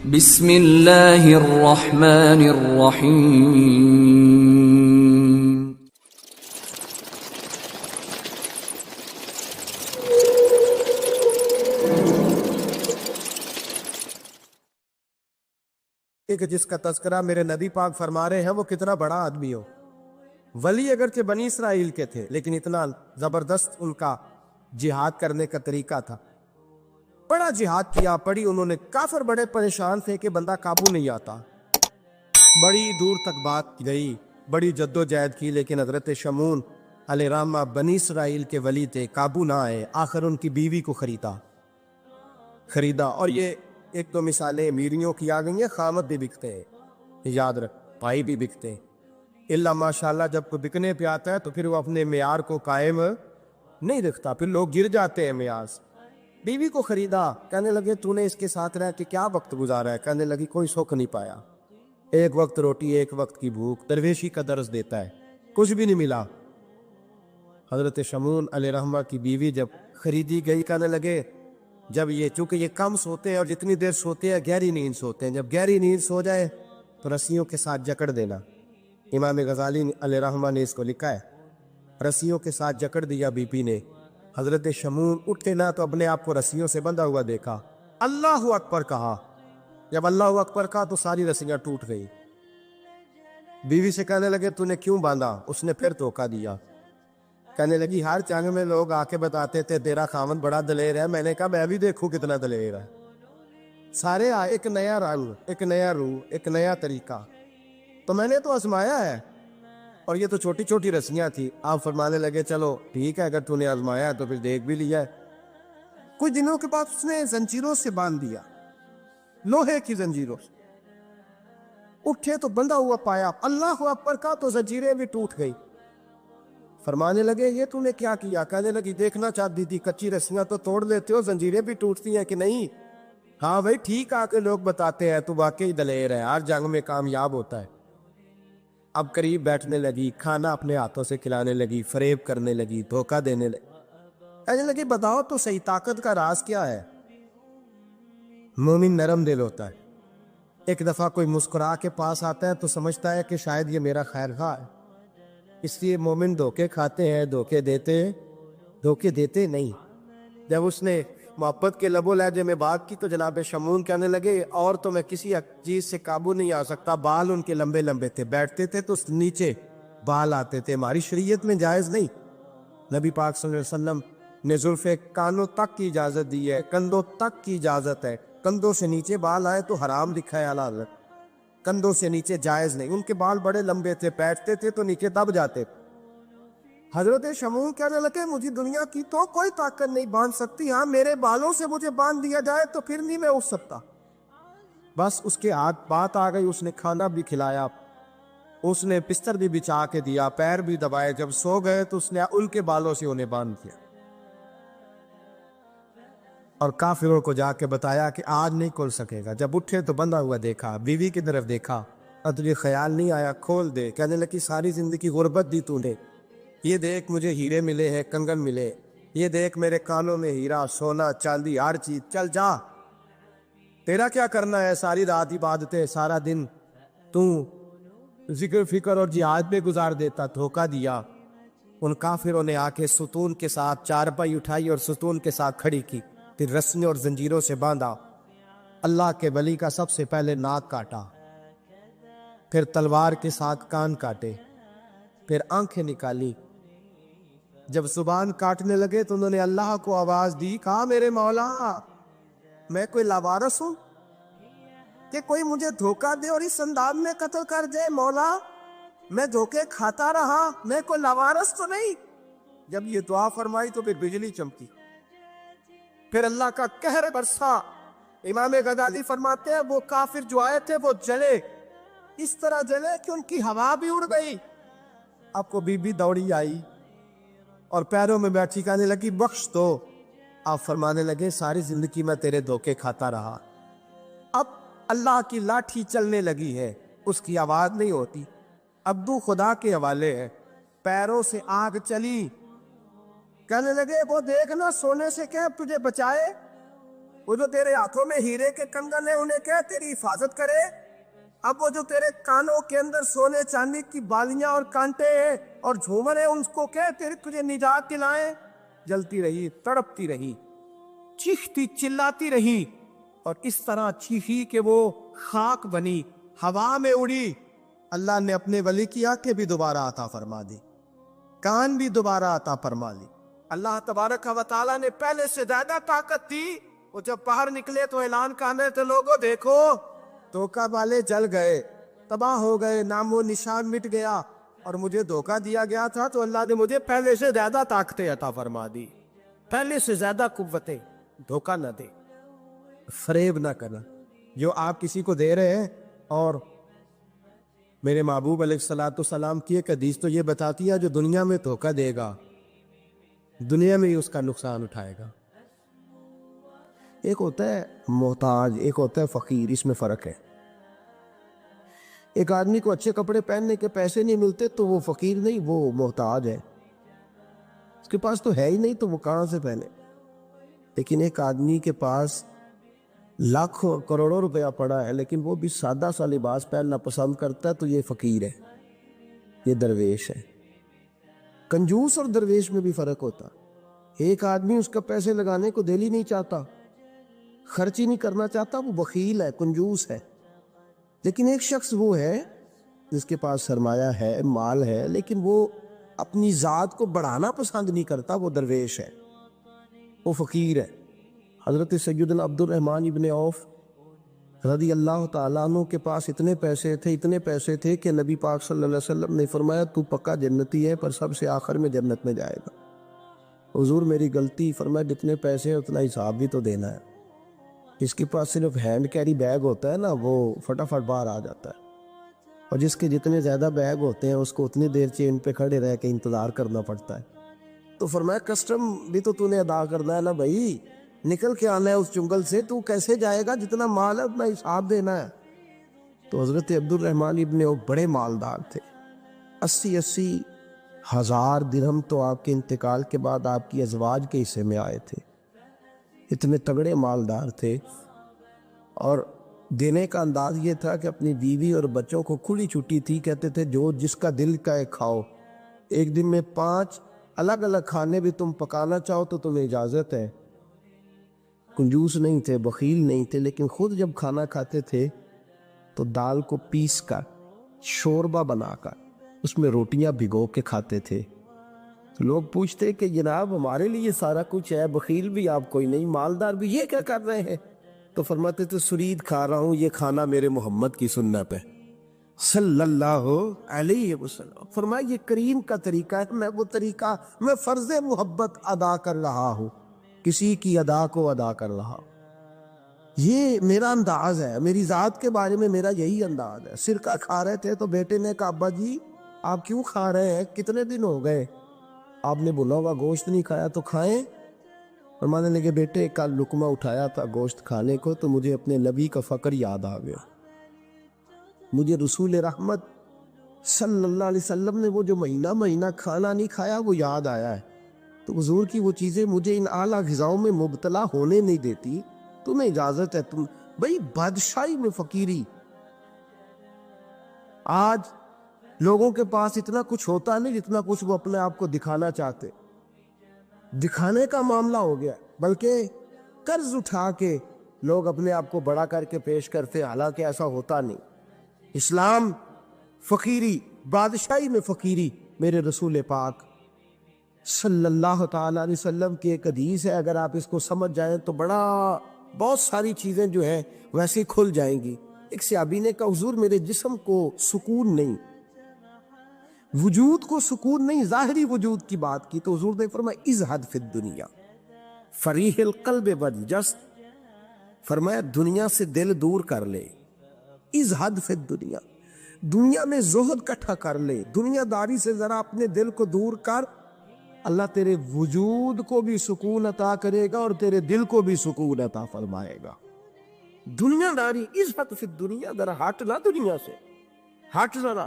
بسم اللہ الرحمن الرحیم۔ کہ جس کا تذکرہ میرے نبی پاک فرما رہے ہیں وہ کتنا بڑا آدمی ہو۔ ولی اگرچہ بنی اسرائیل کے تھے لیکن اتنا زبردست ان کا جہاد کرنے کا طریقہ تھا، بڑا جہاد کیا، بڑی انہوں نے کافر بڑے پریشان تھے کہ بندہ قابو نہیں آتا، بڑی دور تک بات گئی، بڑی جد و جہد کی، لیکن حضرت شمعون علیہ الرحمہ بنی اسرائیل کے ولی تھے، قابو نہ آئے، آخر ان کی بیوی کو خریدا۔ اور یہ ایک تو مثالیں میریوں کی آ گئی ہیں، خامد بھی بکتے ہیں، یاد رکھ، بھائی بھی بکتے ہیں، اللہ ماشاءاللہ جب کوئی بکنے پہ آتا ہے تو پھر وہ اپنے معیار کو قائم نہیں رکھتا، پھر لوگ گر جاتے ہیں معیار سے۔ بیوی کو خریدا، کہنے لگے تو نے اس کے ساتھ رہ کے کیا وقت گزارا ہے؟ کہنے لگی کوئی سکھ نہیں پایا، ایک وقت روٹی ایک وقت کی بھوک، درویشی کا درس دیتا ہے، کچھ بھی نہیں ملا۔ حضرت شمعون علیہ الرحمہ کی بیوی جب خریدی گئی، کہنے لگے جب یہ چونکہ یہ کم سوتے ہیں اور جتنی دیر سوتے ہیں گہری نیند سوتے ہیں، جب گہری نیند سو جائے تو رسیوں کے ساتھ جکڑ دینا۔ امام غزالی علیہ الرحمہ نے اس کو لکھا ہے، رسیوں کے ساتھ جکڑ دیا بی پی نے۔ حضرت شمعون اٹھے نہ تو اپنے آپ کو رسیوں سے بندھا ہوا دیکھا، اللہ اکبر کہا، جب اللہ اکبر کہا تو ساری رسیاں ٹوٹ گئی۔ بیوی سے کہنے لگے تو نے کیوں باندھا؟ اس نے پھر دھوکہ دیا، کہنے لگی ہر جنگ میں لوگ آ کے بتاتے تھے تیرا خاوند بڑا دلیر ہے، میں نے کہا میں بھی دیکھوں کتنا دلیر ہے۔ سارے آئے، ایک نیا رنگ، ایک نیا روح، ایک نیا طریقہ، تو میں نے تو آزمایا ہے، اور یہ تو چھوٹی چھوٹی رسیاں تھی۔ آپ فرمانے لگے چلو ٹھیک ہے، اگر تو نے آزمایا ہے تو پھر دیکھ بھی لیا ہے۔ کچھ دنوں کے بعد اس نے زنجیروں سے باندھ دیا، لوہے کی زنجیروں سے۔ اٹھے تو بندھا ہوا پایا، اللہ اکبر کا تو زنجیریں بھی ٹوٹ گئی۔ فرمانے لگے یہ تو نے کیا کیا؟ کہنے لگی دیکھنا چاہتی تھی، کچی رسیاں تو توڑ لیتے ہو، زنجیریں بھی ٹوٹتی ہیں کہ نہیں؟ ہاں بھائی ٹھیک، آ کے لوگ بتاتے ہیں تو واقعی دلیر ہے، ہر جنگ میں کامیاب ہوتا ہے۔ اب قریب بیٹھنے لگی، کھانا اپنے ہاتھوں سے کھلانے لگی، فریب کرنے لگی، دھوکہ دینے لگی۔ کہنے لگی بتاؤ تو صحیح طاقت کا راز کیا ہے؟ مومن نرم دل ہوتا ہے، ایک دفعہ کوئی مسکرا کے پاس آتا ہے تو سمجھتا ہے کہ شاید یہ میرا خیر خواہ ہے، اس لیے مومن دھوکے کھاتے ہیں، دھوکے دیتے نہیں۔ جب اس نے محبت کے لب و لہجے میں بات کی تو جناب شمعون کہنے لگے اور تو میں کسی چیز سے قابو نہیں آ سکتا، بال ان کے لمبے لمبے تھے، بیٹھتے تھے تو نیچے بال آتے تھے، ہماری شریعت میں جائز نہیں۔ نبی پاک صلی اللہ علیہ وسلم نے زلف کانوں تک کی اجازت دی ہے، کندھوں تک کی اجازت ہے، کندھوں سے نیچے بال آئے تو حرام لکھا ہے اعلیٰ حضرت، کندھوں سے نیچے جائز نہیں۔ ان کے بال بڑے لمبے تھے، بیٹھتے تھے تو نیچے دب جاتے تھے۔ حضرت شمعون کہنے لگے مجھے دنیا کی تو کوئی طاقت نہیں باندھ سکتی، ہاں میرے بالوں سے مجھے باندھ دیا جائے تو پھر نہیں میں اٹھ سکتا۔ بس اس کے ہاتھ بات آ گئی، اس نے کھانا بھی کھلایا، اس نے بستر بھی بچھا کے دیا، پیر بھی دبائے، جب سو گئے تو اس نے ان کے بالوں سے انہیں باندھ دیا، اور کافروں کو جا کے بتایا کہ آج نہیں کھل سکے گا۔ جب اٹھے تو بندھا ہوا دیکھا، بیوی کی طرف دیکھا، اور تجھے خیال نہیں آیا کھول دے؟ کہنے لگی ساری زندگی غربت دی تو نے، یہ دیکھ مجھے ہیرے ملے ہیں، کنگن ملے، یہ دیکھ میرے کانوں میں ہیرا، سونا، چاندی، ہر چیز، چل جا، تیرا کیا کرنا ہے؟ ساری رات عبادتیں، سارا دن تو ذکر فکر اور جہاد میں گزار دیتا۔ دھوکہ دیا۔ ان کافروں نے آ کے ستون کے ساتھ چارپائی اٹھائی اور ستون کے ساتھ کھڑی کی، پھر رسیوں اور زنجیروں سے باندھا۔ اللہ کے ولی کا سب سے پہلے ناک کاٹا، پھر تلوار کے ساتھ کان کاٹے، پھر آنکھیں نکالی۔ جب زبان کاٹنے لگے تو انہوں نے اللہ کو آواز دی، کہا میرے مولا میں کوئی لاوارث ہوں کہ کوئی مجھے دھوکہ دے اور اس انداز میں قتل کر دے؟ مولا میں دھوکے کھاتا رہا، میں کوئی لاوارث تو نہیں؟ جب یہ دعا فرمائی تو پھر بجلی چمکی، پھر اللہ کا قہر برسا۔ امام غزالی فرماتے ہیں وہ کافر جو آئے تھے وہ جلے، اس طرح جلے کہ ان کی ہوا بھی اڑ گئی۔ اب کو بی بی دوڑی آئی اور پیروں میں بیٹھی، کہنے لگی بخش دو۔ آپ فرمانے لگے ساری زندگی میں تیرے دھوکے کھاتا رہا، اب اللہ کی لاٹھی چلنے لگی ہے، اس کی آواز نہیں ہوتی، ابو خدا کے حوالے ہے، پیروں سے آگ چلی۔ کہنے لگے وہ دیکھنا سونے سے کہ تجھے بچائے، وہ جو تیرے ہاتھوں میں ہیرے کے کنگن ہیں انہیں کہہ تیری حفاظت کرے. اب وہ جو تیرے کانوں کے اندر سونے چاندی کی بالیاں اور کانٹے ہیں اور جھومر ہیں ان کو کہہ تجھے نجات دلائیں. جلتی رہی, تڑپتی رہی, چیختی چلاتی رہی اور اس طرح چیخی کہ وہ خاک بنی, ہوا میں اڑی. اللہ نے اپنے ولی کی آنکھیں بھی دوبارہ عطا فرما دی, کان بھی دوبارہ عطا فرما لی. اللہ تبارک و تعالیٰ نے پہلے سے زیادہ طاقت دی. وہ جب باہر نکلے تو اعلان کرنے تھے, لوگوں دیکھو دھوکہ والے جل گئے, تباہ ہو گئے, نام و نشان مٹ گیا, اور مجھے دھوکہ دیا گیا تھا تو اللہ نے مجھے پہلے سے زیادہ طاقتیں عطا فرما دی, پہلے سے زیادہ قوتیں. دھوکہ نہ دے, فریب نہ کرنا. جو آپ کسی کو دے رہے ہیں, اور میرے محبوب علیہ السلام کی ایک حدیث تو یہ بتاتی ہے جو دنیا میں دھوکہ دے گا دنیا میں ہی اس کا نقصان اٹھائے گا. ایک ہوتا ہے محتاج, ایک ہوتا ہے فقیر, اس میں فرق ہے. ایک آدمی کو اچھے کپڑے پہننے کے پیسے نہیں ملتے تو وہ فقیر نہیں, وہ محتاج ہے. اس کے پاس تو ہے ہی نہیں تو وہ کہاں سے پہنے. لیکن ایک آدمی کے پاس لاکھوں کروڑوں روپیہ پڑا ہے لیکن وہ بھی سادہ سا لباس پہننا پسند کرتا ہے تو یہ فقیر ہے, یہ درویش ہے. کنجوس اور درویش میں بھی فرق ہوتا. ایک آدمی اس کا پیسے لگانے کو دل ہی نہیں چاہتا, خرچ ہی نہیں کرنا چاہتا, وہ بخیل ہے, کنجوس ہے. لیکن ایک شخص وہ ہے جس کے پاس سرمایہ ہے, مال ہے, لیکن وہ اپنی ذات کو بڑھانا پسند نہیں کرتا, وہ درویش ہے, وہ فقیر ہے. حضرت سیدنا عبد الرحمن ابن عوف رضی اللہ تعالیٰ عنہ کے پاس اتنے پیسے تھے کہ نبی پاک صلی اللہ علیہ وسلم نے فرمایا تو پکا جنتی ہے پر سب سے آخر میں جنت میں جائے گا. حضور میری غلطی. فرمایا جتنے پیسے ہیں اتنا حساب بھی تو دینا ہے. جس کے پاس صرف ہینڈ کیری بیگ ہوتا ہے نا وہ فٹافٹ باہر آ جاتا ہے, اور جس کے جتنے زیادہ بیگ ہوتے ہیں اس کو اتنی دیر چین پہ کھڑے رہ کے انتظار کرنا پڑتا ہے. تو فرمایا کسٹم بھی تو نے ادا کرنا ہے نا بھائی, نکل کے آنا ہے اس جنگل سے, تو کیسے جائے گا, جتنا مال ہے اتنا حساب دینا ہے. تو حضرت عبد الرحمن ابن عوف بڑے مالدار تھے, 80 ہزار درہم تو آپ کے انتقال کے بعد آپ کی ازواج کے حصے میں آئے تھے. اتنے تگڑے مالدار تھے, اور دینے کا انداز یہ تھا کہ اپنی بیوی اور بچوں کو کھلی چھٹی تھی. کہتے تھے جو جس کا دل کا ہے کھاؤ, ایک دن میں 5 الگ الگ کھانے بھی تم پکانا چاہو تو تمہیں اجازت ہے. کنجوس نہیں تھے, بخیل نہیں تھے, لیکن خود جب کھانا کھاتے تھے تو دال کو پیس کر شوربہ بنا کر اس میں روٹیاں بھگو کے کھاتے تھے. لوگ پوچھتے کہ جناب ہمارے لیے سارا کچھ ہے, بخیل بھی آپ کوئی نہیں, مالدار بھی, یہ کیا کر رہے ہیں؟ تو فرماتے تھے سرید کھا رہا ہوں, یہ کھانا میرے محمد کی سنت ہے صلی اللہ علیہ وسلم. فرمایا یہ کریم کا طریقہ ہے, میں فرض محبت ادا کر رہا ہوں, کسی کی ادا کو ادا کر رہا ہوں. یہ میرا انداز ہے, میری ذات کے بارے میں میرا یہی انداز ہے. سرکہ کھا رہے تھے تو بیٹے نے کہا ابا جی آپ کیوں کھا رہے ہیں, کتنے دن ہو گئے آپ نے بھنا ہوا گوشت نہیں کھایا تو کھائیں. فرمانے لگے بیٹے کل لقمہ اٹھایا تھا گوشت کھانے کو تو مجھے اپنے نبی کا فقر یاد آ گیا, مجھے رسول رحمت صلی اللہ علیہ وسلم نے وہ جو مہینہ کھانا نہیں کھایا وہ یاد آیا ہے. تو حضور کی وہ چیزیں مجھے ان اعلیٰ غذاؤں میں مبتلا ہونے نہیں دیتی, تمہیں اجازت ہے. تم بھئی بادشاہی میں فقیری. آج لوگوں کے پاس اتنا کچھ ہوتا نہیں جتنا کچھ وہ اپنے آپ کو دکھانا چاہتے, دکھانے کا معاملہ ہو گیا, بلکہ قرض اٹھا کے لوگ اپنے آپ کو بڑا کر کے پیش کرتے, حالانکہ ایسا ہوتا نہیں. اسلام فقیری, بادشاہی میں فقیری. میرے رسول پاک صلی اللہ تعالیٰ علیہ وسلم کی ایک حدیث ہے, اگر آپ اس کو سمجھ جائیں تو بہت ساری چیزیں جو ہیں ویسے کھل جائیں گی. ایک صحابی نے کہا حضور میرے جسم کو سکون نہیں, وجود کو سکون نہیں, ظاہری وجود کی بات کی. تو حضور نے فرمایا ازہد فی الدنیا فریح القلب والجسد, فرمایا دنیا سے دل دور کر لے. ازہد فی الدنیا, دنیا میں زہد اکٹھا کر لے, دنیا داری سے ذرا اپنے دل کو دور کر, اللہ تیرے وجود کو بھی سکون عطا کرے گا اور تیرے دل کو بھی سکون عطا فرمائے گا. دنیا داری, ازہد فی الدنیا, ذرا ہٹ لا دنیا سے, ہٹ ذرا,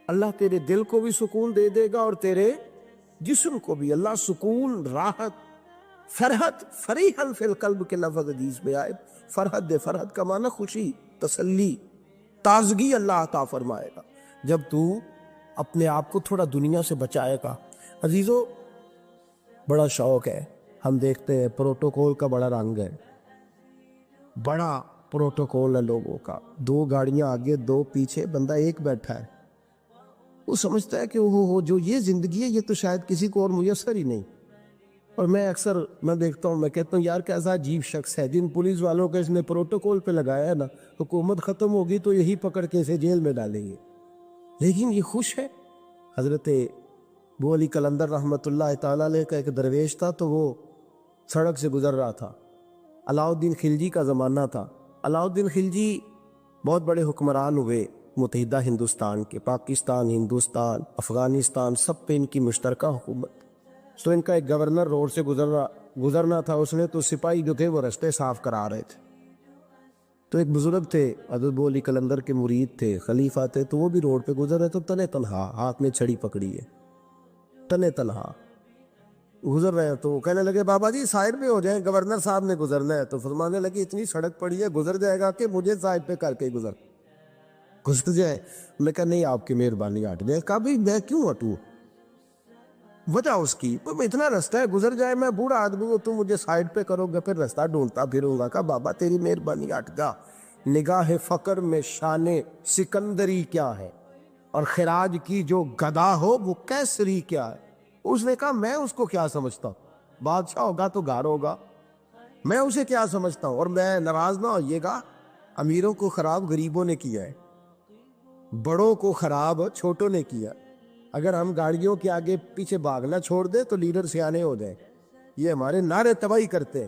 اللہ تیرے دل کو بھی سکون دے دے گا اور تیرے جسم کو بھی. اللہ سکون, راحت, فرحت فریحن فی القلب کے لفظ حدیث میں آئے. فرحت دے، فرحت کا معنی خوشی، تسلی، تازگی اللہ عطا فرمائے گا جب تو اپنے آپ کو تھوڑا دنیا سے بچائے گا. عزیزو، بڑا شوق ہے، ہم دیکھتے ہیں پروٹوکول کا بڑا رنگ ہے، بڑا پروٹوکول ہے لوگوں کا. 2 گاڑیاں آگے 2 پیچھے، بندہ ایک بیٹھا ہے. وہ سمجھتا ہے کہ وہ جو یہ زندگی ہے یہ تو شاید کسی کو اور میسر ہی نہیں. اور میں اکثر دیکھتا ہوں، میں کہتا ہوں یار کیسا عجیب شخص ہے. جن پولیس والوں کا اس نے پروٹوکول پہ لگایا ہے نا، حکومت ختم ہوگی تو یہی پکڑ کے اسے جیل میں ڈالیں گے، لیکن یہ خوش ہے. حضرت ابو علی قلندر رحمۃ اللہ تعالیٰ علیہ کا ایک درویش تھا، تو وہ سڑک سے گزر رہا تھا. علاء الدین خلجی کا زمانہ تھا. علاء الدین خلجی بہت بڑے حکمران ہوئے متحدہ ہندوستان کے. پاکستان، ہندوستان، افغانستان، سب پہ ان کی مشترکہ حکومت. تو ان کا ایک گورنر روڈ سے گزرنا تھا، اس نے تو سپاہی جو تھے وہ رستے صاف کرا رہے تھے. تو ایک بزرگ تھے، حضرت ابو علی قلندر کے مرید تھے، خلیفہ تھے، تو وہ بھی روڈ پہ گزر رہے تو تنے تنہا، ہاتھ میں چھڑی پکڑی ہے، تنے تنہا گزر رہے ہیں. تو کہنے لگے بابا جی سائڈ پہ ہو جائیں، گورنر صاحب نے گزرنا ہے. تو فرمانے لگے اتنی سڑک پڑی ہے، گزر جائے گا کہ مجھے سائڈ پہ کر کے گزر جائے. میں کہا نہیں، آپ کی مہربانی ہٹ جائے. کہا بھائی میں کیوں ہٹوں؟ وجہ اس کی اتنا رستہ ہے، گزر جائے، میں بوڑھا آدمی ہوں، تم مجھے سائڈ پہ کرو گے، پھر رستہ ڈھونڈتا پھروں گا. کہا بابا تیری مہربانی ہٹ جا. نگاہ فقر میں شان سکندری کیا ہے، اور خراج کی جو گدا ہو وہ کیسری کیا ہے. اس نے کہا میں اس کو کیا سمجھتا ہوں، بادشاہ ہوگا تو گھر ہوگا، میں اسے کیا سمجھتا ہوں. اور میں ناراض نہ ہوئیے گا، امیروں کو خراب غریبوں نے کیا ہے، بڑوں کو خراب چھوٹوں نے کیا. اگر ہم گاڑیوں کے آگے پیچھے بھاگنا چھوڑ دیں تو لیڈر سیانے ہو جائیں. یہ ہمارے نعرے تباہی کرتے ہیں،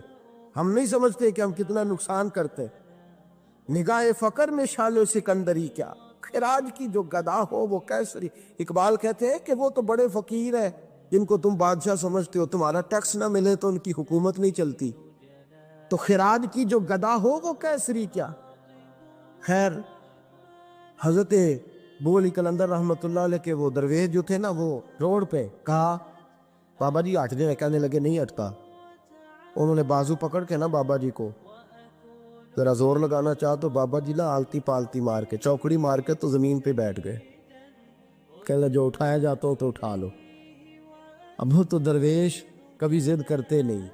ہم نہیں سمجھتے کہ ہم کتنا نقصان کرتے ہیں. نگاہ فقر میں شان سکندری کیا، خراج کی جو گدا ہو وہ کیسری. اقبال کہتے ہیں کہ وہ تو بڑے فقیر ہیں جن کو تم بادشاہ سمجھتے ہو، تمہارا ٹیکس نہ ملے تو ان کی حکومت نہیں چلتی. تو خراج کی جو گدا ہو وہ کیسری کیا. خیر، حضرت ابو علی قلندر رحمۃ اللہ علیہ کے وہ درویش جو تھے نا، وہ روڈ پہ کہا بابا جی ہٹ جائیں. کہنے لگے نہیں ہٹتا. انہوں نے بازو پکڑ کے نا بابا جی کو ذرا زور لگانا چاہا تو بابا جی نا آلتی پالتی مار کے، چوکڑی مار کے تو زمین پہ بیٹھ گئے. کہنے جو اٹھایا جاتا ہو تو اٹھا لو. اب وہ تو درویش کبھی ضد کرتے نہیں،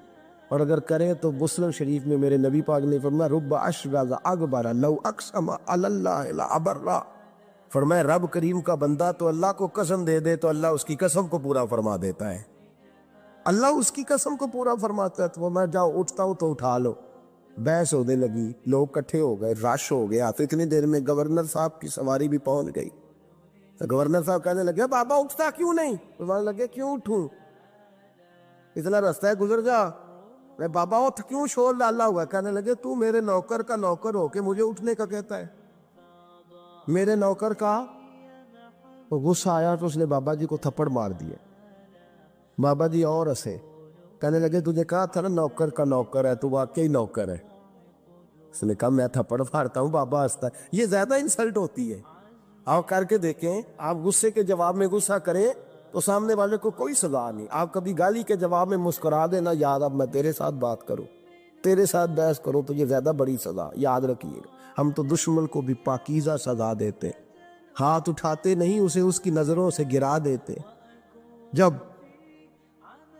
اور اگر کریں تو مسلم شریف میں میرے نبی پاک نے فرمایا رب اشرز اکبر لو اقسم علی اللہ لابرہ. فرمایا رب کریم کا بندہ تو اللہ کو قسم دے دے تو اللہ اس کی قسم کو پورا فرما دیتا ہے. اللہ اس کی قسم کو پورا فرماتا ہے. تو میں جاؤ اٹھتا ہوں تو اٹھا لو. بحث ہونے لگی، لوگ کٹھے ہو گئے، رش ہو گیا. تو اتنی دیر میں گورنر صاحب کی سواری بھی پہنچ گئی. تو گورنر صاحب کہنے لگے بابا اٹھتا کیوں نہیں؟ فرمانے لگے کیوں اٹھوں، اتنا رستہ ہے گزر جا. میں بابا اٹھ کیوں شور ڈالا ہوا ہے؟ کہنے لگے تو میرے نوکر کا نوکر ہو کے مجھے اٹھنے کا کہتا ہے. میرے نوکر کا. وہ غصہ آیا تو اس نے بابا جی کو تھپڑ مار دیے. بابا جی اور ہنسے، کہنے لگے تجھے کہا تھا نا نوکر کا نوکر ہے، تو واقعی نوکر ہے. اس نے کہا میں تھپڑ مارتا ہوں. بابا ہنستا ہے. یہ زیادہ انسلٹ ہوتی ہے. آپ کر کے دیکھیں، آپ غصے کے جواب میں غصہ کریں تو سامنے والے کو کوئی سزا نہیں. آپ کبھی گالی کے جواب میں مسکرا دینا، یاد اب میں تیرے ساتھ بات کروں، تیرے ساتھ بحث کروں، تو یہ زیادہ بڑی سزا. یاد رکھیے گا، ہم تو دشمن کو بھی پاکیزہ سزا دیتے، ہاتھ اٹھاتے نہیں، اسے اس کی نظروں سے گرا دیتے. جب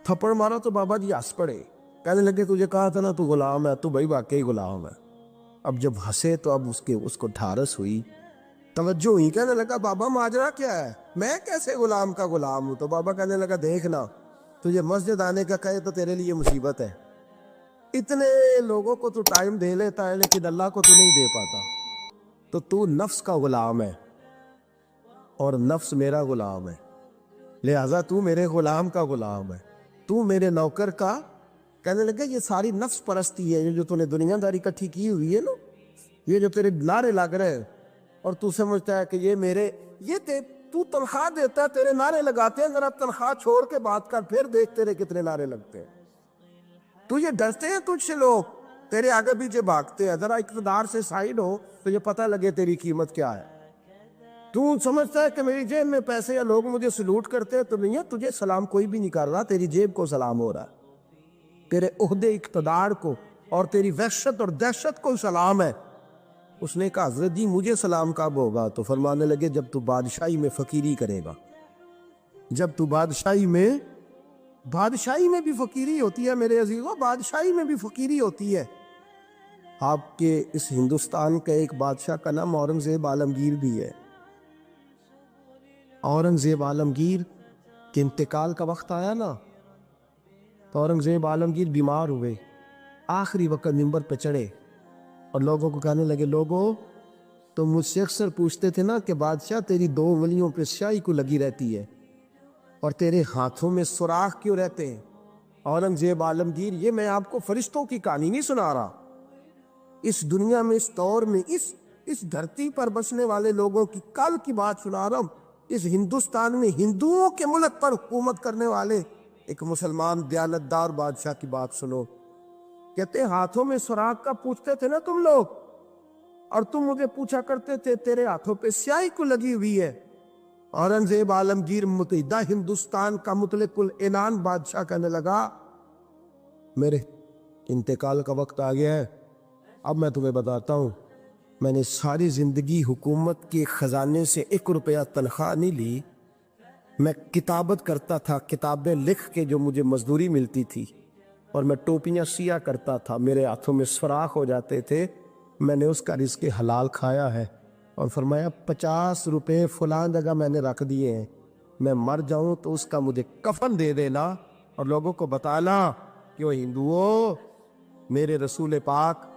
تھپڑ مارا تو بابا جی ہنس پڑے. کہنے لگے تجھے کہا تھا نا تو غلام ہے. تو بھائی واقعی غلام ہے. اب جب ہنسے تو اب اس کو ڈھارس ہوئی، توجہ ہوئی. کہنے لگا بابا ماجرا کیا ہے، میں کیسے غلام کا غلام ہوں؟ تو بابا کہنے لگا دیکھنا، تجھے مسجد آنے کا کہے تو تیرے لیے مصیبت ہے. اتنے لوگوں کو تو ٹائم دے لیتا ہے لیکن اللہ کو تو نہیں دے پاتا. تو نفس کا غلام ہے اور نفس میرا غلام ہے، لہذا تو میرے غلام کا غلام ہے، تو میرے نوکر کا. کہنے لگا یہ ساری نفس پرستی ہے، یہ جو تو نے دنیا داری اکٹھی کی ہوئی ہے نا، یہ جو تیرے نعرے لگ رہے ہیں اور تو سمجھتا ہے کہ یہ میرے، تو تنخواہ دیتا ہے، تیرے نعرے لگاتے ہیں. ذرا تنخواہ چھوڑ کے بات کر، پھر دیکھتے رہے کتنے نعرے لگتے ہیں. تجھے ڈرتے ہیں تجھ سے لوگ، تیرے آگے پیچھے بھاگتے ہیں. ذرا اقتدار سے سائڈ ہو تو یہ پتہ لگے تیری قیمت کیا ہے. تو سمجھتا ہے کہ میری جیب میں پیسے یا لوگ مجھے سلوٹ کرتے ہیں، تو نہیں ہے، تجھے سلام کوئی بھی نہیں کر رہا، تیری جیب کو سلام ہو رہا ہے. تیرے عہدے اقتدار کو اور تیری وحشت اور دہشت کو سلام ہے۔ اس نے کہا حضرت جی مجھے سلام کب ہوگا؟ تو فرمانے لگے جب تو بادشاہی میں فقیری کرے گا، جب تو بادشاہی میں بھی فقیری ہوتی ہے میرے عزیزوں، بادشاہی میں بھی فقیری ہوتی ہے۔ آپ کے اس ہندوستان کا ایک بادشاہ کا نام اورنگزیب عالمگیر بھی ہے۔ اورنگزیب عالمگیر کے انتقال کا وقت آیا نا، تو اورنگزیب عالمگیر بیمار ہوئے، آخری وقت منبر پہ چڑھے اور لوگوں کو کہنے لگے لوگوں تو مجھ سے اکثر پوچھتے تھے نا کہ بادشاہ تیری 2 انگلیوں پہ سیاہی کو لگی رہتی ہے اور تیرے ہاتھوں میں سوراخ کیوں رہتے ہیں؟ اورنگزیب عالمگیر یہ میں آپ کو فرشتوں کی کہانی نہیں سنا رہا، اس دنیا میں اس دور میں اس دھرتی پر بسنے والے لوگوں کی کل کی بات سنا رہا ہوں۔ اس ہندوستان میں ہندوؤں کے ملک پر حکومت کرنے والے ایک مسلمان دیانتدار بادشاہ کی بات سنو۔ کہتے ہیں ہاتھوں میں سوراخ کا پوچھتے تھے نا تم لوگ، اور تم مجھے پوچھا کرتے تھے تیرے ہاتھوں پہ سیاہی کو لگی ہوئی ہے۔ اورنگزیب عالمگیر متحدہ ہندوستان کا مطلق العنان بادشاہ کہنے لگا میرے انتقال کا وقت آ گیا ہے، اب میں تمہیں بتاتا ہوں، میں نے ساری زندگی حکومت کے خزانے سے 1 روپیہ تنخواہ نہیں لی، میں کتابت کرتا تھا، کتابیں لکھ کے جو مجھے مزدوری ملتی تھی، اور میں ٹوپیاں سیا کرتا تھا، میرے ہاتھوں میں سوراخ ہو جاتے تھے، میں نے اس کا رزق حلال کھایا ہے، اور فرمایا 50 روپے فلاں جگہ میں نے رکھ دیے ہیں، میں مر جاؤں تو اس کا مجھے کفن دے دینا اور لوگوں کو بتانا کہ وہ ہندوؤں میرے رسول پاک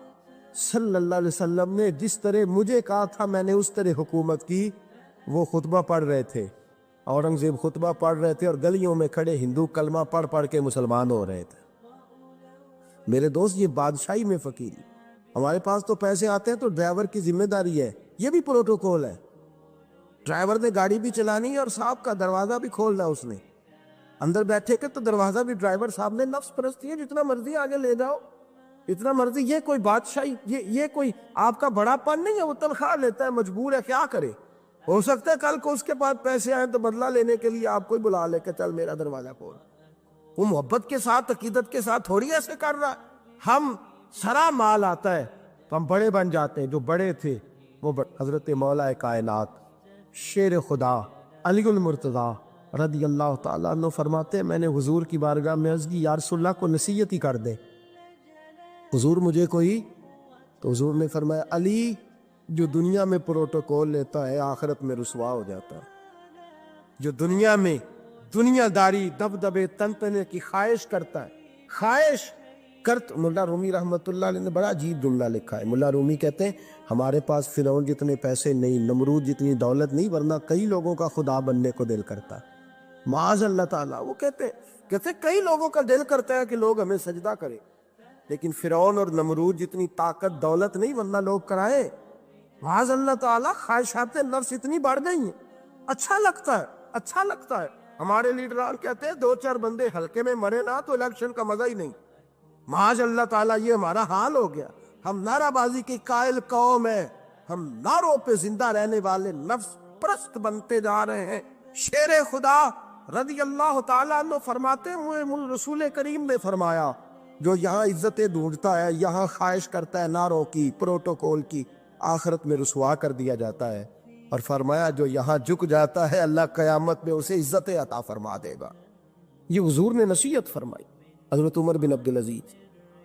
صلی اللہ علیہ وسلم نے جس طرح مجھے کہا تھا میں نے اس طرح حکومت کی۔ وہ خطبہ پڑھ رہے تھے، اورنگزیب خطبہ پڑھ رہے تھے اور گلیوں میں کھڑے ہندو کلمہ پڑھ پڑھ کے مسلمان ہو رہے تھے۔ میرے دوست یہ بادشاہی میں فقیری، ہمارے پاس تو پیسے آتے ہیں تو ڈرائیور کی ذمہ داری ہے، یہ بھی پروٹوکول ہے، ڈرائیور نے گاڑی بھی چلانی ہے اور صاحب کا دروازہ بھی کھولنا، اس نے اندر بیٹھے کے تو دروازہ بھی ڈرائیور صاحب نے، نفس پرستی ہے، جتنا مرضی آگے لے جاؤ، اتنا مرضی، یہ کوئی بادشاہی، یہ کوئی آپ کا بڑا پن نہیں ہے، وہ تنخواہ لیتا ہے، مجبور ہے، کیا کرے؟ ہو سکتا ہے کل کو اس کے پاس پیسے آئیں تو بدلہ لینے کے لیے آپ کو بلا لے کے چل میرا دروازہ کھول، وہ محبت کے ساتھ عقیدت کے ساتھ تھوڑی ایسے کر رہا ہے۔ ہم سرا مال آتا ہے تو ہم بڑے بن جاتے ہیں، جو بڑے تھے وہ حضرت مولا کائنات شیر خدا علی المرتضیٰ رضی اللہ تعالیٰ عنہ فرماتے ہیں میں نے حضور کی بارگاہ میں عرض کی یا رسول اللہ کو نصیحت ہی کر دیں، حضور مجھے کوئی، تو حضور نے فرمایا علی جو دنیا میں پروٹوکول لیتا ہے آخرت میں رسوا ہو جاتا ہے، جو دنیا میں دنیا داری دبدبے تنتنے کی خواہش کرتا ہے، خواہش ملا رومی رحمت اللہ علیہ نے بڑا عجیب جملہ لکھا ہے۔ ملا رومی کہتے ہیں ہمارے پاس فرعون جتنے پیسے نہیں، نمرود جتنی دولت نہیں، ورنہ کئی لوگوں کا خدا بننے کو دل کرتا ہے، معاذ اللہ تعالیٰ۔ وہ کہتے ہیں کئی لوگوں کا دل کرتا ہے کہ لوگ ہمیں سجدہ کریں، لیکن فرعون اور نمرود جتنی طاقت دولت نہیں، ورنہ لوگ کرائے، معاذ اللہ تعالیٰ۔ خواہشات نفس اتنی بڑھ گئی ہیں، اچھا لگتا ہے۔ ہمارے لیڈران کہتے ہیں 2-4 بندے حلقے میں مرے نا تو الیکشن کا مزہ ہی نہیں، معاذ اللہ تعالیٰ یہ ہمارا حال ہو گیا۔ ہم نعرہ بازی کی قائل قوم ہے، ہم نعروں پہ زندہ رہنے والے نفس پرست بنتے جا رہے ہیں۔ شیر خدا رضی اللہ تعالیٰ عنہ فرماتے ہوئے رسول کریم نے فرمایا جو یہاں عزتیں ڈھونڈتا ہے، یہاں خواہش کرتا ہے نعروں کی، پروٹوکول کی، آخرت میں رسوا کر دیا جاتا ہے، اور فرمایا جو یہاں جھک جاتا ہے اللہ قیامت میں اسے عزت عطا فرما دے گا۔ یہ حضور نے نصیحت فرمائی۔ حضرت عمر بن عبدالعزیز،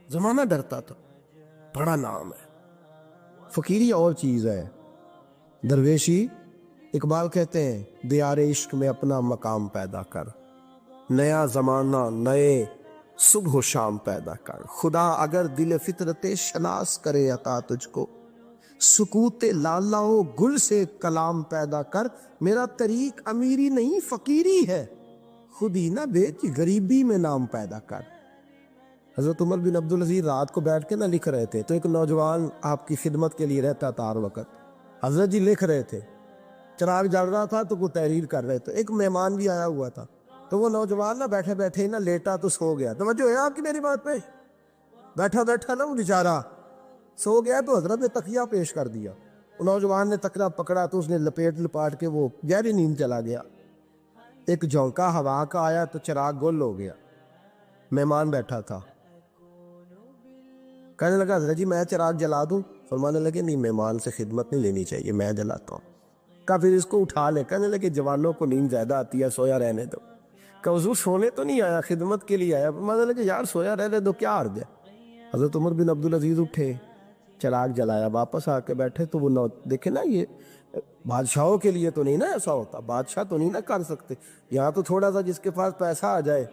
زمانہ ڈرتا تھا، بڑا نام ہے، فقیری اور چیز ہے، درویشی۔ اقبال کہتے ہیں دیار عشق میں اپنا مقام پیدا کر، نیا زمانہ نئے صبح و شام پیدا کر، خدا اگر دل فطرت شناس کرے عطا تجھ کو، سکوت لالا و گل سے کلام پیدا کر، میرا طریق امیری نہیں فقیری ہے، خود ہی نہ بیچ غریبی میں نام پیدا کر۔ حضرت عمر بن عبدالعزیز رات کو بیٹھ کے نہ لکھ رہے تھے، تو ایک نوجوان آپ کی خدمت کے لیے رہتا تھا ہر وقت، حضرت جی لکھ رہے تھے، چراغ جل رہا تھا تو وہ تحریر کر رہے تھے، ایک مہمان بھی آیا ہوا تھا، تو وہ نوجوان نہ بیٹھے بیٹھے نہ لیٹا تو سو گیا۔ توجہ ہے آپ کی میری بات پہ؟ بیٹھا نا وہ بیچارہ سو گیا، تو حضرت نے تکیہ پیش کر دیا، نوجوان نے تکیہ پکڑا تو اس نے لپاٹ کے وہ گہری نیند چلا گیا۔ ایک جھونکا ہوا کا آیا تو چراغ گل ہو گیا، مہمان بیٹھا تھا، کہنے لگا حضرت جی میں چراغ جلا دوں؟ فرمانے لگے نہیں، مہمان سے خدمت نہیں لینی چاہیے، میں جلاتا ہوں۔ کہا پھر اس کو اٹھا لے۔ کہنے لگے جوانوں کو نیند زیادہ آتی ہے، سویا رہنے دو۔ کہ حضور سونے تو نہیں آیا، خدمت کے لیے آیا۔ فرمانے لگے یار سویا رہنے دو، کیا عرض ہے۔ حضرت عمر بن عبدالعزیز اٹھے، چراغ جلایا، واپس آ کے بیٹھے تو وہ دیکھے نا، یہ بادشاہوں کے لیے تو نہیں نا ایسا ہوتا، بادشاہ تو نہیں نا کر سکتے، یہاں تو تھوڑا سا جس کے پاس پیسہ آ جائے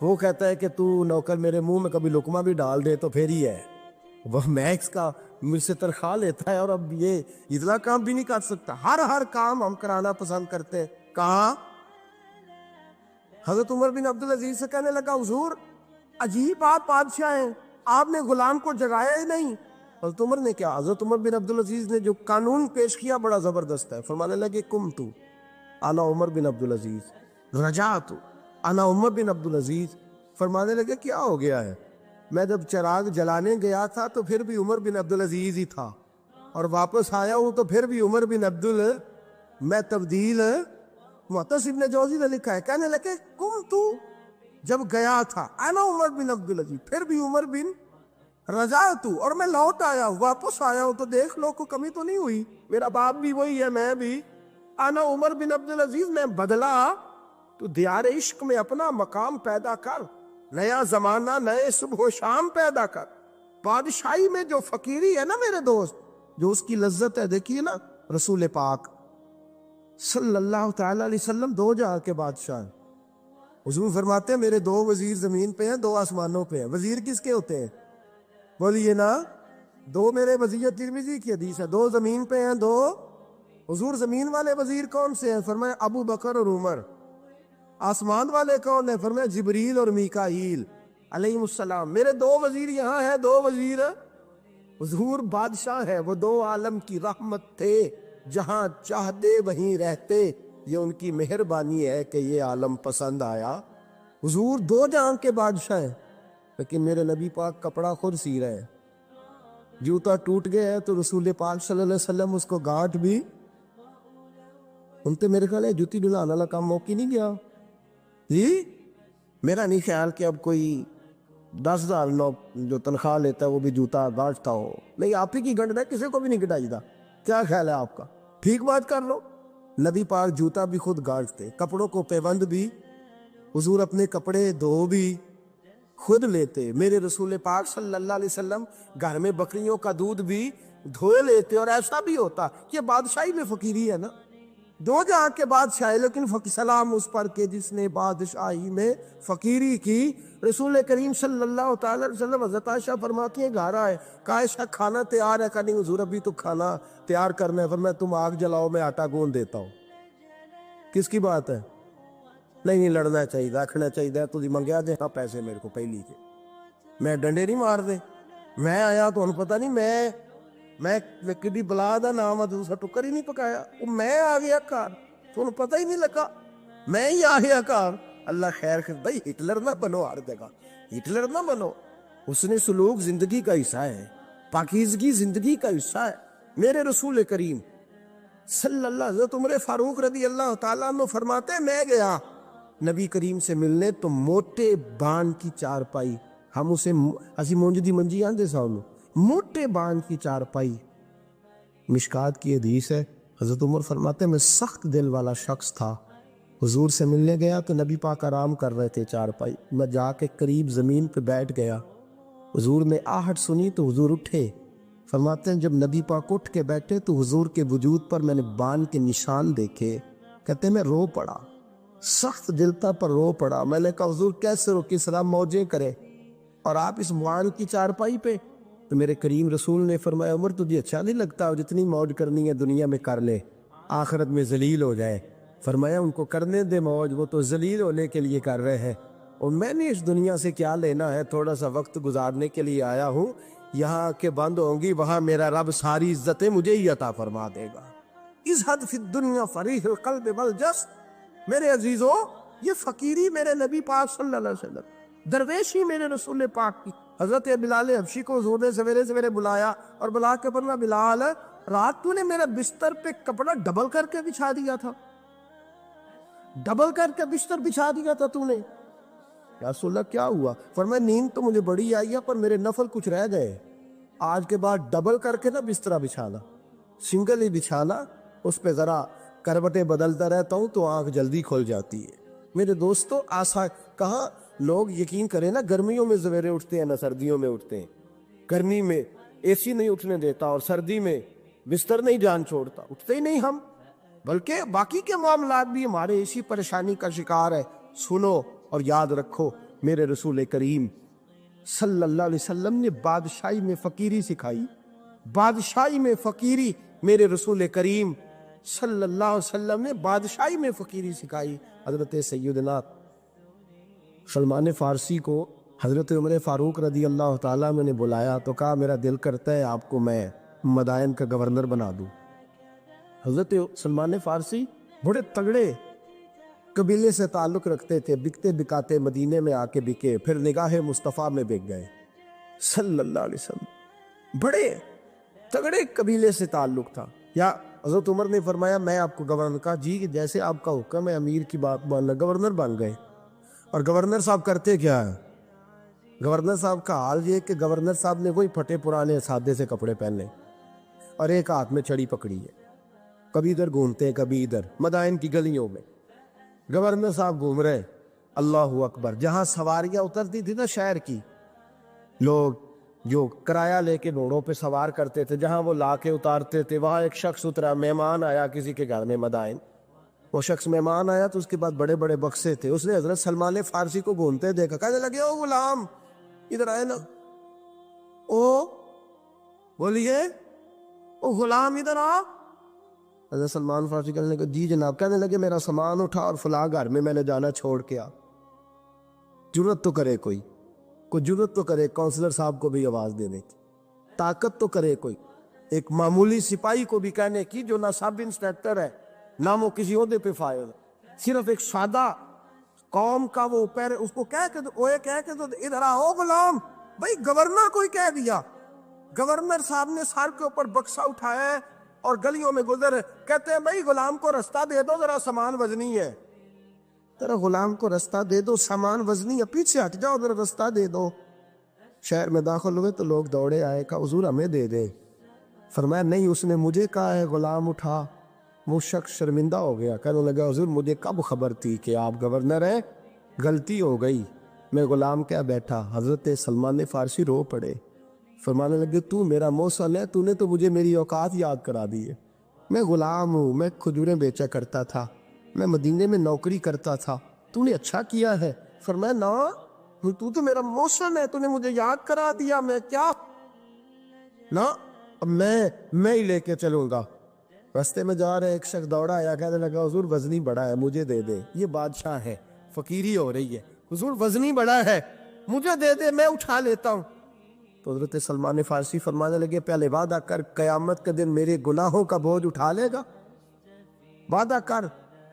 وہ کہتا ہے کہ تو نوکر میرے منہ میں کبھی لقمہ بھی ڈال دے تو پھر ہی ہے، وہ میکس کا مجھ سے تنخواہ لیتا ہے اور اب یہ اتنا کام بھی نہیں کر سکتا۔ ہر کام ہم کرانا پسند کرتے ہیں۔ کہاں حضرت عمر بن عبدالعزیز سے کہنے لگا حضور عجیب آپ بادشاہ ہیں، آپ نے غلام کو جگایا ہی نہیں۔ حضرت عمر نے کیا، حضرت عمر بن عبدالعزیز نے جو قانون پیش کیا بڑا زبردست ہے۔ فرمانے لگے کم تو انا عمر بن عبدالعزیز رجعت انا عمر بن عبدالعزیز۔ فرمانے لگے کیا ہو گیا ہے، میں جب چراغ جلانے گیا تھا تو پھر بھی عمر بن عبدالعزیز ہی تھا، اور واپس آیا ہوں تو پھر بھی عمر بن میں تبدیل۔ محتسب نے جوزی نے لکھا ہے، کہنے لگے کم تو جب گیا تھا انا عمر بن عبدالعزیز، پھر بھی عمر بن رجعت، اور میں لوٹ آیا ہوں، واپس آیا ہوں تو دیکھ لو کوئی کمی تو نہیں ہوئی، میرا باپ بھی وہی ہے، میں بھی انا عمر بن عبدالعزیز۔ میں بدلا تو دیار عشق میں اپنا مقام پیدا کر، نیا زمانہ نئے صبح و شام پیدا کر۔ بادشاہی میں جو فقیری ہے نا میرے دوست، جو اس کی لذت ہے، دیکھیے نا رسول پاک صلی اللہ تعالی علیہ وسلم دو جہاں کے بادشاہ ہیں۔ حضور فرماتے ہیں میرے دو وزیر زمین پہ ہیں، دو آسمانوں پہ ہیں۔ وزیر کس کے ہوتے ہیں؟ بولیے نا، دو میرے وزیر ترمذی کی حدیث ہے، دو زمین پہ ہیں، دو حضور زمین والے وزیر کون سے ہیں؟ فرمایا ابو بکر اور عمر۔ آسمان والے کون ہیں؟ فرمایا جبریل اور میکائیل علیہ السلام۔ میرے دو وزیر یہاں ہیں، دو وزیر حضور بادشاہ ہے، وہ دو عالم کی رحمت تھے، جہاں چاہتے وہیں رہتے، یہ ان کی مہربانی ہے کہ یہ عالم پسند آیا۔ حضور دو جہاں کے بادشاہ ہیں، لیکن میرے نبی پاک کپڑا خود سی رہے ہیں۔ جوتا ٹوٹ گیا ہے تو رسول پاک صلی اللہ علیہ وسلم اس کو گانٹھ بھی، ان تے میرے خیال ہے جوتی ڈلانے والا کام موقع نہیں گیا جی۔ میرا نہیں خیال کہ اب کوئی 10,000 جو تنخواہ لیتا ہے وہ بھی جوتا گانٹھتا ہو، نہیں آپ ہی کی گنڈ ہے، کسی کو بھی نہیں گٹائی دا۔ کیا خیال ہے آپ کا؟ ٹھیک بات کر لو۔ نبی پاک جوتا بھی خود گانٹھتے، کپڑوں کو پیوند بھی، حضور اپنے کپڑے دھو بھی خود لیتے۔ میرے رسول پاک صلی اللہ علیہ وسلم گھر میں بکریوں کا دودھ بھی دھوئے لیتے، اور ایسا بھی ہوتا، یہ بادشاہی میں فقیری ہے نا، دو جہاں کے بادشاہ ہے، لیکن سلام اس پر کہ جس نے بادشاہی میں فقیری کی۔ رسول کریم صلی اللہ تعالی علیہ وسلم، حضرت عائشہ فرماتی ہیں گھر آئے، کہا عائشہ کھانا تیار ہے؟ کہا نہیں حضور ابھی تو کھانا تیار کرنا ہے۔ فرمایا تم آگ جلاؤ، میں آٹا گوندھ دیتا ہوں۔ کس کی بات ہے؟ نہیں لڑنا چاہیے، رکھنا چاہیے، تو منگیا دے پیسے میرے کو پہلی کے، میں ڈنڈے نہیں مار دے، میں آیا تو انہوں پتہ نہیں میں کدی بلا دا نام ہے، دوسرا ٹکر ہی نہیں پکایا، میں آ گیا کار تو انہوں پتہ ہی نہیں لگا، میں ہی آ گیا کار۔ اللہ خیر کر، بھائی ہٹلر نہ بنو، ہر جگہ ہٹلر نہ بنو، حسن سلوک زندگی کا حصہ ہے، پاکیزگی زندگی کا حصہ ہے۔ میرے رسول کریم صلی اللہ، حضرت عمر فاروق رضی اللہ تعالیٰ عنہ فرماتے ہیں میں گیا نبی کریم سے ملنے تو موٹے بان کی چارپائی، ہم اسے اسی مونجدی منجی آندے ساؤنو، موٹے بان کی چارپائی، مشکات کی حدیث ہے۔ حضرت عمر فرماتے ہیں میں سخت دل والا شخص تھا، حضور سے ملنے گیا تو نبی پاک آرام کر رہے تھے چارپائی، میں جا کے قریب زمین پہ بیٹھ گیا، حضور نے آہٹ سنی تو حضور اٹھے۔ فرماتے ہیں جب نبی پاک اٹھ کے بیٹھے تو حضور کے وجود پر میں نے بان کے نشان دیکھے، کہتے ہیں میں رو پڑا، سخت دل تھا پر رو پڑا۔ میں نے کہا حضور کیسے رو، کس طرح موجیں کرے، اور آپ اس بان کی چارپائی پہ؟ تو میرے کریم رسول نے فرمایا عمر تجھے اچھا نہیں لگتا، جتنی موج کرنی ہے دنیا میں کر لے، آخرت میں ذلیل ہو جائے۔ فرمایا ان کو کرنے دے موج، وہ تو ذلیل ہونے کے لیے کر رہے ہیں، اور میں نے اس دنیا سے کیا لینا ہے، تھوڑا سا وقت گزارنے کے لیے آیا ہوں، یہاں کے بند ہوں گی، وہاں میرا رب ساری عزتیں مجھے ہی عطا فرما دے گا۔ اس حد فی الدنیا فریح القلب والجس۔ میرے عزیزوں، یہ فقیری میرے نبی پاک صلی اللہ علیہ وسلم، درویشی میرے رسول پاک کی۔ حضرت بلال حبشی کو حضور نے سویرے سویرے بلایا اور بلا کے فرمایا بلال رات تو نے میرا بستر پہ کپڑا ڈبل کر کے بچھا دیا تھا، ڈبل کر کے بستر بچھا دیا تھا تو نے۔ یا رسول اللہ کیا ہوا؟ فرمایا نیند تو مجھے بڑی آئی ہے پر میرے نفل کچھ رہ گئے، آج کے بعد ڈبل کر کے نا بسترا بچھانا، سنگل ہی بچھانا، اس پہ ذرا کروٹیں بدلتا رہتا ہوں تو آنکھ جلدی کھل جاتی ہے۔ میرے دوستو آسان کہاں لوگ یقین کریں نا، گرمیوں میں سویرے اٹھتے ہیں نہ سردیوں میں اٹھتے ہیں، گرمی میں اے سی نہیں اٹھنے دیتا اور سردی میں بستر نہیں جان چھوڑتا، اٹھتے ہی نہیں ہم، بلکہ باقی کے معاملات بھی ہمارے اسی پریشانی کا شکار ہے۔ سنو اور یاد رکھو، میرے رسول کریم صلی اللہ علیہ وسلم نے بادشاہی میں فقیری سکھائی، بادشاہی میں فقیری، میرے رسول کریم صلی اللہ علیہ وسلم نے بادشاہی میں فقیری سکھائی۔ حضرت سیدنا سلمان فارسی کو حضرت عمر فاروق رضی اللہ تعالیٰ عنہ نے بلایا تو کہا میرا دل کرتا ہے آپ کو میں مدائن کا گورنر بنا دوں۔ حضرت سلمان فارسی بڑے تگڑے قبیلے سے تعلق رکھتے تھے، بکتے بکاتے مدینے میں آ کے بکے، پھر نگاہ مصطفیٰ میں بک گئے صلی اللہ علیہ وسلم، بڑے تگڑے قبیلے سے تعلق تھا۔ یا حضرت عمر نے فرمایا میں آپ کو گورنر، کا جی جیسے آپ کا حکم ہے، امیر کی بات ماننا، گورنر بن گئے۔ اور گورنر صاحب کرتے کیا ہے؟ گورنر صاحب کا حال یہ کہ گورنر صاحب نے وہی پھٹے پرانے سادے سے کپڑے پہنے اور ایک ہاتھ میں چھڑی پکڑی ہے، کبھی ادھر گھومتے ہیں کبھی ادھر، مدائن کی گلیوں میں گورنر صاحب گھوم رہے، اللہ اکبر۔ جہاں سواریاں اترتی تھی نا شہر کی، لوگ جو کرایہ لے کے گھوڑوں پہ سوار کرتے تھے، جہاں وہ لا کے اتارتے تھے، وہاں ایک شخص اترا، مہمان آیا کسی کے گھر میں مدائن، وہ شخص مہمان آیا تو اس کے بعد بڑے بڑے بکسے تھے، اس نے حضرت سلمان فارسی کو گھومتے دیکھا، کہنے لگے او غلام ادھر آئے نا، او بولیے او غلام ادھر آ۔ حضرت سلمان فارسی کہنے لگے جی جناب، کہنے لگے میرا سامان اٹھا اور فلاں گھر میں نے جانا چھوڑ کے آ۔ جرت تو کرے کوئی جرت تو کرے کونسلر صاحب کو بھی آواز دینے کی، طاقت تو کرے کوئی، ایک معمولی سپاہی کو بھی کہنے کی جو نہ سب انسپیکٹر ہے نہ وہ کسی عہدے پہ فائل، صرف ایک سادہ قوم کا وہ پیر، اس کو کہہ کے تو ادھر آؤ غلام، بھائی گورنر کوئی کہہ دیا۔ گورنر صاحب نے سر کے اوپر بکسا اٹھایا ہے اور گلیوں میں گزر، کہتے ہیں بھائی غلام کو رستہ دے دو، ذرا سامان وزنی ہے، ذرا غلام کو رستہ دے دو، سامان وزنی ہے، پیچھے ہٹ جاؤ، ذرا رستہ دے دو۔ شہر میں داخل ہوئے تو لوگ دوڑے آئے، کہا حضور ہمیں دے دے۔ فرمایا نہیں، اس نے مجھے کہا ہے غلام اٹھا۔ وہ شخص شرمندہ ہو گیا، کہنے لگا حضور مجھے کب خبر تھی کہ آپ گورنر ہیں، غلطی ہو گئی، میں غلام کیا بیٹھا۔ حضرت سلمان فارسی رو پڑے، فرمانے لگے تو میرا موصل ہے، تو نے تو مجھے میری اوقات یاد کرا دی ہے، میں غلام ہوں، میں کھجوریں بیچا کرتا تھا، میں مدینے میں نوکری کرتا تھا، تو نے اچھا کیا ہے۔ فرمایا نا تو میرا موصل ہے، تو نے مجھے یاد کرا دیا، میں کیا نا، اب میں ہی لے کے چلوں گا۔ رستے میں جا رہے ایک شخص دوڑا آیا، کہنے لگا حضور وزنی بڑا ہے، مجھے دے دے، یہ بادشاہ ہے، فقیری ہو رہی ہے، حضور وزنی بڑا ہے مجھے دے دے، میں اٹھا لیتا ہوں۔ تو حضرت سلمان فارسی فرمانے لگے پہلے وعدہ کر قیامت کے دن میرے گناہوں کا بوجھ اٹھا لے گا، وعدہ کر،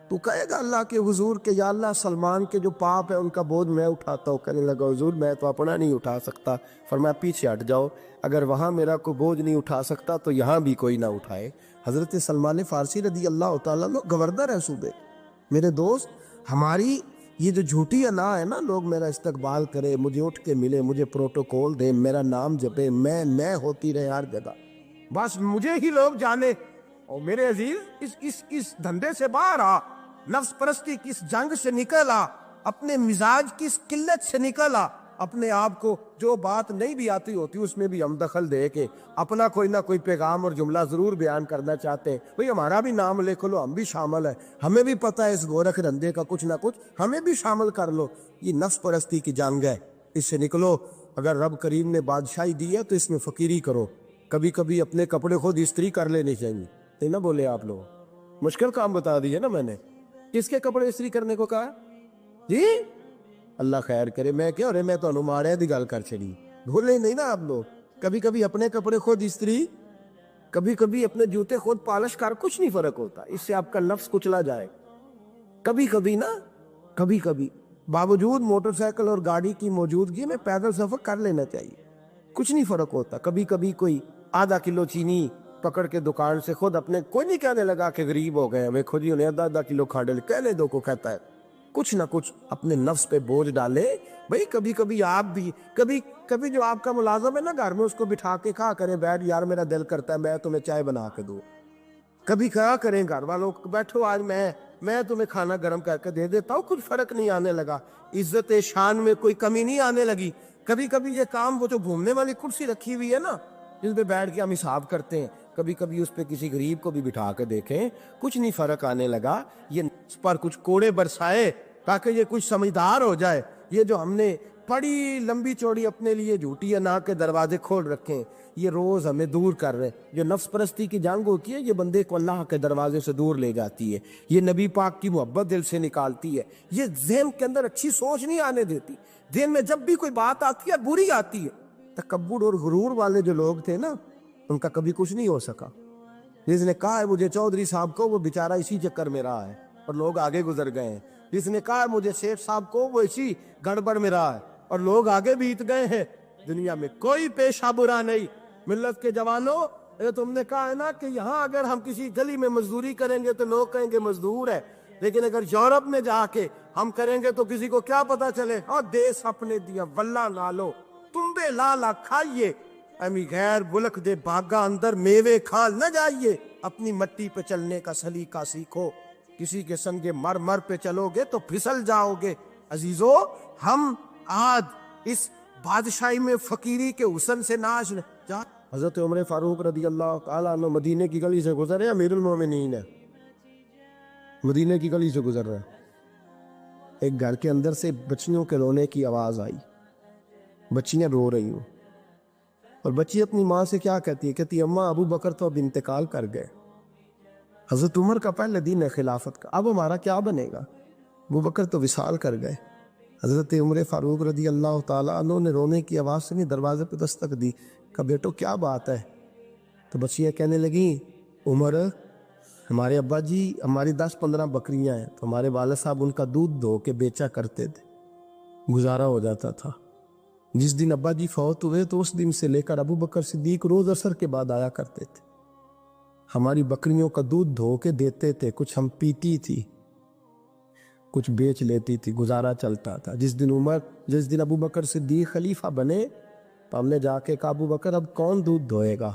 تو کہے گا اللہ کے حضور کہ یا اللہ سلمان کے جو پاپ ہے ان کا بوجھ میں اٹھاتا ہوں۔ کہنے لگا حضور میں تو اپنا نہیں اٹھا سکتا۔ فرمایا پیچھے ہٹ جاؤ، اگر وہاں میرا کوئی بوجھ نہیں اٹھا سکتا تو یہاں بھی کوئی نہ اٹھائے۔ حضرت سلمان فارسی رضی اللہ تعالیٰ عنہ گورنر ہے صوبے۔ میرے دوست ہماری یہ جو جھوٹی انا ہے نا، لوگ میرا استقبال کرے، مجھے اٹھ کے ملے، مجھے پروٹوکول دے، میرا نام جپے، میں ہوتی رہے ہر جگہ، بس مجھے ہی لوگ جانے۔ اور میرے عزیز اس دھندے سے باہر آ، نفس پرستی کی اس جنگ سے نکل آ، اپنے مزاج کی اس قلت سے نکل آ، اپنے آپ کو جو بات نہیں بھی آتی ہوتی اس میں بھی ہم دخل دے کے اپنا کوئی نہ کوئی پیغام اور جملہ ضرور بیان کرنا چاہتے ہیں۔ بھئی ہمارا بھی نام لکھ لو، ہم بھی شامل ہیں، ہمیں بھی پتہ ہے اس گورکھ دھندے کا کچھ نہ کچھ، ہمیں بھی شامل کر لو۔ یہ نفس پرستی کی جنگ ہے، اس سے نکلو۔ اگر رب کریم نے بادشاہی دی ہے تو اس میں فقیری کرو، کبھی کبھی اپنے کپڑے خود استری کر لینے چاہیے، نہیں نہ بولے آپ لوگ، مشکل کام بتا دیے نا میں نے۔ کس کے کپڑے استری کرنے کو کہا جی؟ اللہ خیر کرے، میں کیا رہے، میں تو مارے دی گل کر چلی، بھولے نہیں نا آپ لوگ۔ کبھی کبھی اپنے کپڑے خود استری، کبھی کبھی اپنے جوتے خود پالش کر، کچھ نہیں فرق ہوتا، اس سے آپ کا نفس کچلا جائے۔ کبھی کبھی نا، کبھی کبھی باوجود موٹر سائیکل اور گاڑی کی موجودگی میں پیدل سفر کر لینا چاہیے، کچھ نہیں فرق ہوتا۔ کبھی کبھی کوئی آدھا کلو چینی پکڑ کے دکان سے خود اپنے، کوئی نہیں کہنے لگا کہ غریب ہو گئے ہمیں، خود ہی انہیں آدھا کلو کھانڈے کہنے دو کو کہتا ہے، کچھ نہ کچھ اپنے نفس پہ بوجھ ڈالے. بھائی کبھی کبھی آپ بھی کبھی جو آپ کا ملازم ہے نا گھر میں، اس کو بٹھا کے کہا کریں بیٹھ یار میرا دل کرتا ہے میں تمہیں چائے بنا کے دوں. کبھی کہا کریں گھر والوں کو بیٹھو آج میں تمہیں کھانا گرم کر کے دے دیتا ہوں. کچھ فرق نہیں آنے لگا، عزت شان میں کوئی کمی نہیں آنے لگی. کبھی کبھی یہ کام، وہ جو گھومنے والی کرسی رکھی ہوئی ہے نا جس پہ بیٹھ کے ہم حساب کرتے ہیں، کبھی کبھی اس پہ کسی غریب کو بھی بٹھا کے دیکھیں، کچھ نہیں فرق آنے لگا. یہ اس پر کچھ کوڑے برسائے تاکہ یہ کچھ سمجھدار ہو جائے. یہ جو ہم نے بڑی لمبی چوڑی اپنے لیے جھوٹی انا کے دروازے کھول رکھے ہیں، یہ روز ہمیں دور کر رہے. جو نفس پرستی کی جنگ ہوتی ہے یہ بندے کو اللہ کے دروازے سے دور لے جاتی ہے. یہ نبی پاک کی محبت دل سے نکالتی ہے. یہ ذہن کے اندر اچھی سوچ نہیں آنے دیتی. ذہن میں جب بھی کوئی بات آتی ہے بری آتی ہے. تکبر اور غرور والے جو لوگ تھے نا ان کا کبھی کچھ نہیں ہو سکا. جس نے کہا ہے مجھے چودھری صاحب کو، وہ بیچارہ اسی چکر میں رہا ہے اور لوگ آگے گزر گئے ہیں. جس نے کہا ہے مجھے شیخ صاحب کو، وہ اسی گڑبڑ میں رہا ہے اور لوگ آگے بیت گئے ہیں. دنیا میں کوئی پیشہ برا نہیں. ملت کے جوانوں، تم نے کہا ہے نا کہ یہاں اگر ہم کسی گلی میں مزدوری کریں گے تو لوگ کہیں گے مزدور ہے، لیکن اگر یورپ میں جا کے ہم کریں گے تو کسی کو کیا پتا چلے؟ اور دیس اپنے دیا واللہ نالو تم بے لالا کھائیے، امی غیر ملک دے باغا اندر میوے کھا نہ جائیے. اپنی مٹی پہ چلنے کا سلیقہ سیکھو. کسی کے سنگ مر پہ چلو گے تو پھسل جاؤ گے. عزیزو، ہم آج اس بادشاہی میں فقیری کے حسن سے ناز جا. حضرت عمر فاروق رضی اللہ تعالیٰ عنہ مدینے کی گلی سے گزر رہے، امیر المومنین ہے، مدینے کی گلی سے گزر رہے. ایک گھر کے اندر سے بچیوں کے رونے کی آواز آئی. بچیاں رو رہی ہوں اور بچی اپنی ماں سے کیا کہتی ہے؟ کہتی اماں ابو بکر تو اب انتقال کر گئے. حضرت عمر کا پہلے دن ہے خلافت کا، اب ہمارا کیا بنے گا؟ ابو بکر تو وصال کر گئے. حضرت عمر فاروق رضی اللہ تعالیٰ عنہ نے رونے کی آواز سے دروازے پہ دستک دی. کہا بیٹو کیا بات ہے؟ تو بچیاں کہنے لگیں عمر ہمارے ابا جی، ہماری 10-15 بکریاں ہیں تو ہمارے والد صاحب ان کا دودھ دھو کے بیچا کرتے تھے، گزارا ہو جاتا تھا. جس دن ابا جی فوت ہوئے تو اس دن سے لے کر ابو بکر صدیق روز عصر کے بعد آیا کرتے تھے، ہماری بکریوں کا دودھ دھو کے دیتے تھے. کچھ ہم پیتی تھی، کچھ بیچ لیتی تھی، گزارا چلتا تھا. جس دن ابو بکر صدیق خلیفہ بنے تو ہم نے جا کے کہا ابو بکر اب کون دودھ دھوئے گا؟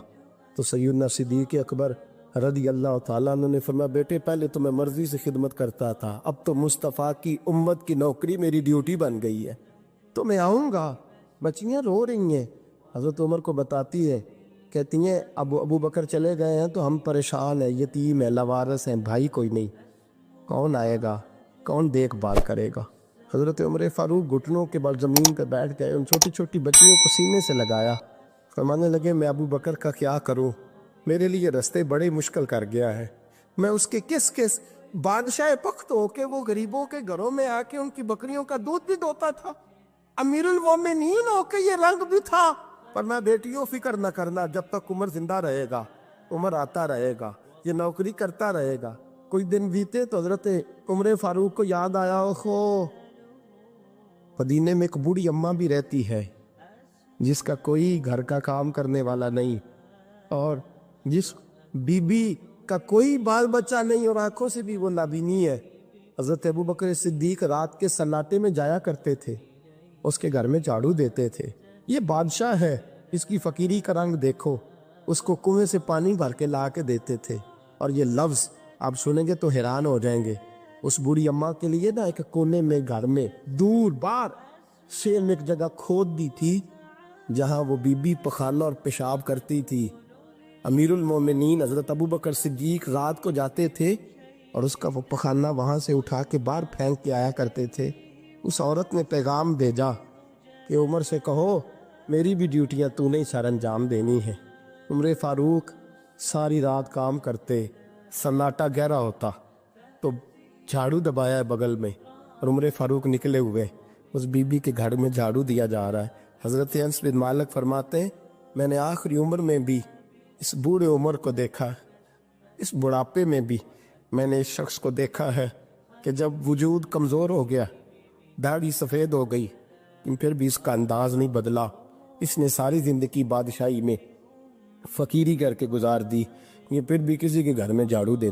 تو سیدنا صدیق اکبر رضی اللہ تعالیٰ عنہ نے فرمایا بیٹے پہلے تو میں مرضی سے خدمت کرتا تھا، اب تو مصطفیٰ کی امت کی نوکری میری ڈیوٹی بن گئی ہے تو میں آؤں گا. بچیاں رو رہی ہیں. حضرت عمر کو بتاتی ہے، کہتی ہیں ابو بکر چلے گئے ہیں تو ہم پریشان ہیں، یتیم ہیں، لاوارث ہیں، بھائی کوئی نہیں، کون آئے گا، کون دیکھ بھال کرے گا؟ حضرت عمر فاروق گھٹنوں کے بل زمین پہ بیٹھ گئے، ان چھوٹی چھوٹی بچیوں کو سینے سے لگایا، فرمانے لگے میں ابو بکر کا کیا کروں؟ میرے لیے رستے بڑے مشکل کر گیا ہے. میں اس کے کس بادشاہ پخت ہو کے وہ غریبوں کے گھروں میں آ کے ان کی بکریوں کا دودھ بھی دوتا تھا، امیر المومنین ہو کے یہ رنگ بھی تھا. پر میں بیٹیوں فکر نہ کرنا، جب تک عمر زندہ رہے گا، عمر آتا رہے گا، یہ نوکری کرتا رہے گا. کچھ دن بیتے تو حضرت عمر فاروق کو یاد آیا مدینے میں ایک بوڑھی اماں بھی رہتی ہے جس کا کوئی گھر کا کام کرنے والا نہیں اور جس بی بی کا کوئی بال بچہ نہیں اور آنکھوں سے بھی وہ نابینی ہے. حضرت ابو بکر صدیق رات کے سناٹے میں جایا کرتے تھے، اس کے گھر میں جھاڑو دیتے تھے. یہ بادشاہ ہے، اس کی فقیری کا رنگ دیکھو. اس کو کنویں سے پانی بھر کے لا کے دیتے تھے. اور یہ لفظ آپ سنیں گے تو حیران ہو جائیں گے. اس بوڑھی اماں کے لیے نا ایک کونے میں گھر میں دور بار شیر میں ایک جگہ کھود دی تھی جہاں وہ بی بی پخانہ اور پیشاب کرتی تھی. امیر المومنین حضرت ابو بکر صدیق رات کو جاتے تھے اور اس کا وہ پخانہ وہاں سے اٹھا کے باہر پھینک کے آیا کرتے تھے. اس عورت نے پیغام بھیجا کہ عمر سے کہو میری بھی ڈیوٹیاں تو نے سر انجام دینی ہے. عمر فاروق ساری رات کام کرتے، سناٹا گہرا ہوتا تو جھاڑو دبایا ہے بغل میں اور عمر فاروق نکلے ہوئے اس بی بی کے گھر میں جھاڑو دیا جا رہا ہے. حضرت انس بن مالک فرماتے ہیں میں نے آخری عمر میں بھی اس بوڑھے عمر کو دیکھا، اس بڑھاپے میں بھی میں نے اس شخص کو دیکھا ہے کہ جب وجود کمزور ہو گیا، داڑھی سفید ہو گئی، لیکن پھر بھی اس کا انداز نہیں بدلا. اس نے ساری زندگی بادشاہی میں فقیری کر کے گزار دی، یہ پھر بھی کسی کے گھر میں جھاڑو دے